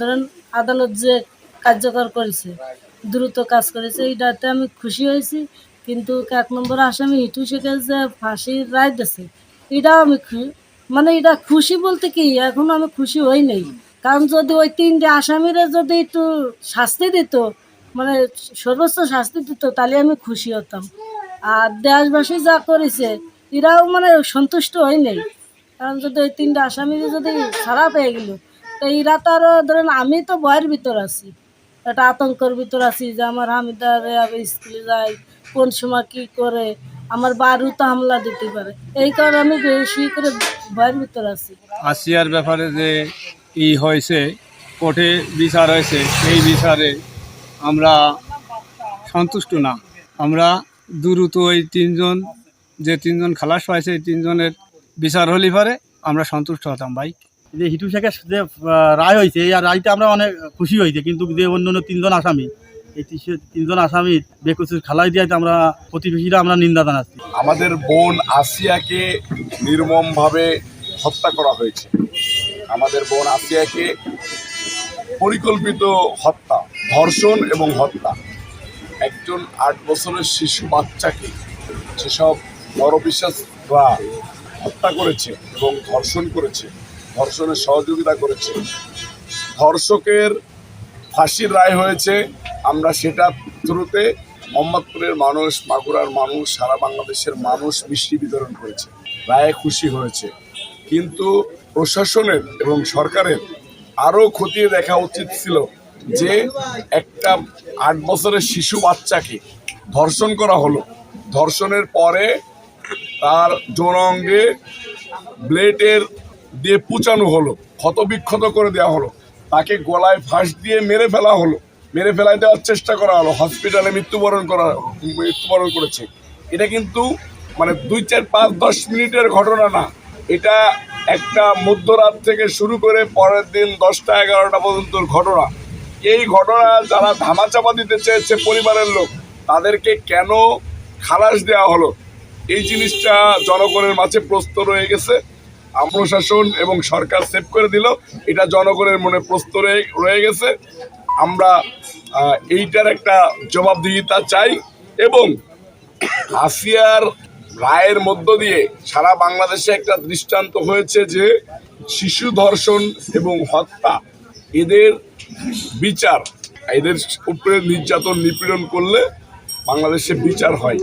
ধরেন আদালত যে কার্যকর করেছে, দ্রুত কাজ করেছে, এইটাতে আমি খুশি হয়েছি। কিন্তু ১ নম্বর আসামি হিটু শেখের যে ফাঁসির রায় দিয়েছে, এটাও আমি মানে এটা খুশি বলতে কি, এখন আমি খুশি হই নাই। কারণ যদি ওই ৩টে আসামিরে যদি একটু শাস্তি দিত, মানে সর্বোচ্চ শাস্তি দিত, তাহলে আমি খুশি হতাম। আর দেশবাসী যা করেছে, এরাও মানে সন্তুষ্ট হয় নাই। কারণ যদি ওই ৩টে আসামিরে যদি ছাড়া পেয়ে গেল, তো এরা তো আরও ধরেন, আমি তো ভয়ের ভিতর আছি, একটা আতঙ্কের ভিতর আছি যে আমার হামিদার আবার স্কুলে যায়, কোন সময় কী করে, আমার বাড়িতে হামলা দিতে পারে। এই কারণে আমি বেশি করে ভয়ের ভিতর আছি। আসিয়ার ব্যাপারে যে হয়েছে, কোর্টে বিচার হয়েছে, এই বিচারে আমরা সন্তুষ্ট না। আমরা দ্রুত ওই যে তিনজন খালাস পাইছে, এই তিনজনের বিচার হলে পরে আমরা সন্তুষ্ট হতাম ভাই। যে হিটু শেখের যে রায় হয়েছে, এই রায়টা আমরা অনেক খুশি হয়েছে। কিন্তু যে অন্য অন্য ৩জন আসামি, এই ৩জন আসামির বেকসুর খালাই দিয়ে আমরা প্রতিবেশীরা আমরা নিন্দা জানাচ্ছি। আমাদের বোন আসিয়াকে নির্মমভাবে হত্যা করা হয়েছে। আমাদের বোন আসিয়াকে পরিকল্পিত হত্যা, ধর্ষণ এবং হত্যা। একজন ৮ বছরের শিশু বাচ্চাকে যেসব নরপিশাচরা হত্যা করেছে এবং ধর্ষণ করেছে, ধর্ষণের সহযোগিতা করেছে, ধর্ষকের ফাঁসির রায় হয়েছে। আমরা সেটা থ্রুতে মোহাম্মদপুরের মানুষ, মাগুরার মানুষ, সারা বাংলাদেশের মানুষ মিষ্টি বিতরণ করেছে, রায়ে খুশি হয়েছে। কিন্তু প্রশাসনের এবং সরকারের আরও খতিয়ে দেখা উচিত ছিল যে একটা ৮ বছরের শিশু বাচ্চাকে ধর্ষণ করা হলো, ধর্ষণের পরে তার যৌনাঙ্গে ব্লেডের দিয়ে পুচানো হলো, ক্ষতবিক্ষত করে দেওয়া হলো, তাকে গলায় ফাঁস দিয়ে মেরে ফেলা হলো, মেরে ফেলায় দেওয়ার চেষ্টা করা হলো, হসপিটালে মৃত্যুবরণ করেছে। এটা কিন্তু মানে ২, ৪, ৫, ১০ মিনিটের ঘটনা না। এটা একটা মধ্যরাত থেকে শুরু করে পরের দিন ১০টা ১১টা পর্যন্ত ঘটনা। এই ঘটনা যারা ধামাচাপা দিতে চেয়েছে পরিবারের লোক, তাদেরকে কেন খালাস দেওয়া হলো, এই জিনিসটা জনগণের মাঝে প্রশ্ন রয়ে গেছে। প্রশাসন এবং সরকার সেভ করে দিল, এটা জনগণের মনে প্রশ্ন রয়ে গেছে। আমরা এইটার একটা জবাবদিহিতা চাই। এবং আসিয়ার রায়ের মধ্য দিয়ে সারা বাংলাদেশে একটা দৃষ্টান্ত হয়েছে যে শিশু ধর্ষণ এবং হত্যা, এদের বিচার, এদের উপরে নির্যাতন নিপীড়ন করলে বাংলাদেশে বিচার হয়।